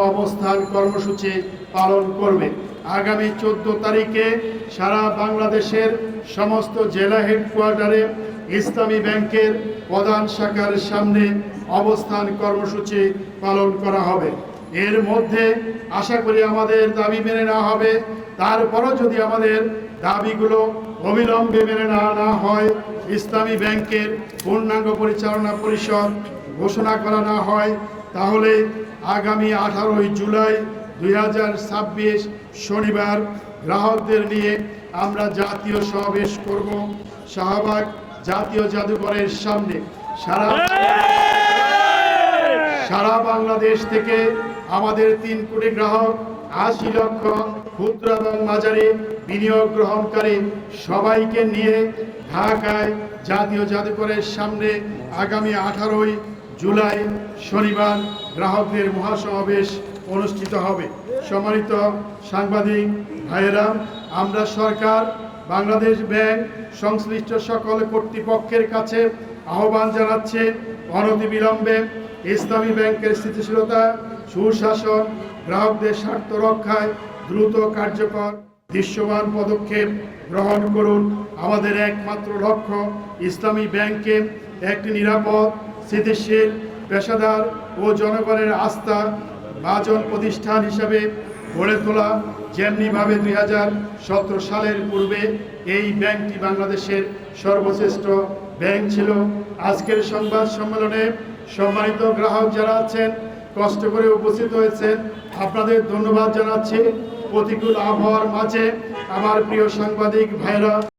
অবস্থান কর্মসূচি পালন করবে। আগামী 14 তারিখে সারা বাংলাদেশের সমস্ত জেলা হেডকোয়ার্টারে ইসলামী ব্যাংকের প্রধান শাখার সামনে অবস্থান কর্মসূচি পালন করা হবে। এর মধ্যে আশা করি আমাদের দাবি মেনে নেওয়া হবে। তারপরও যদি আমাদের দাবিগুলো অবিলম্বে মেনে না হয়, ইসলামী ব্যাংকের পূর্ণাঙ্গ পরিচালনা পরিষদ ঘোষণা করা না হয়, তাহলে আগামী 18 জুলাই 2026 শনিবার গ্রাহকদের নিয়ে আমরা জাতীয় সমাবেশ করব শাহবাগ জাতীয় জাদুঘরের সামনে। সারা বাংলাদেশ থেকে আমাদের 3 কোটি গ্রাহক, 80 লক্ষ ক্ষুদ্র এবং মাঝারি বিনিয়োগ গ্রহণকারী সবাইকে নিয়ে ঢাকায় জাতীয় জাদুঘরের সামনে আগামী 18 জুলাই শনিবার গ্রাহকদের মহাসমাবেশ অনুষ্ঠিত হবে। সম্মানিত সাংবাদিক ভাইয়েরা, আমরা সরকার, বাংলাদেশ ব্যাংক সংশ্লিষ্ট সকল কর্তৃপক্ষের কাছে আহ্বান জানাচ্ছে অনতিবিলম্বে ইসলামী ব্যাংকের স্থিতিশীলতা, সুশাসন, গ্রাহকদের স্বার্থ রক্ষায় দ্রুত কার্যকর দৃশ্যমান পদক্ষেপ গ্রহণ করুন। আমাদের একমাত্র লক্ষ্য ইসলামী ব্যাংকে একটি নিরাপদ, স্থিতিশীল, পেশাদার ও জনগণের আস্থা ভাজন প্রতিষ্ঠান হিসাবে গড়ে তোলা। যেমনিভাবে 2017 সালের পূর্বে এই ব্যাংকটি বাংলাদেশের সর্বশ্রেষ্ঠ ব্যাংক ছিল। আজকের সংবাদ সম্মেলনে সম্মানিত গ্রাহক যারা আছেন, কষ্ট করে উপস্থিত হয়েছেন, আপনাদের ধন্যবাদ জানাচ্ছি। প্রতিকূল আবহাওয়ার মাঝে আমার প্রিয় সাংবাদিক ভাইরা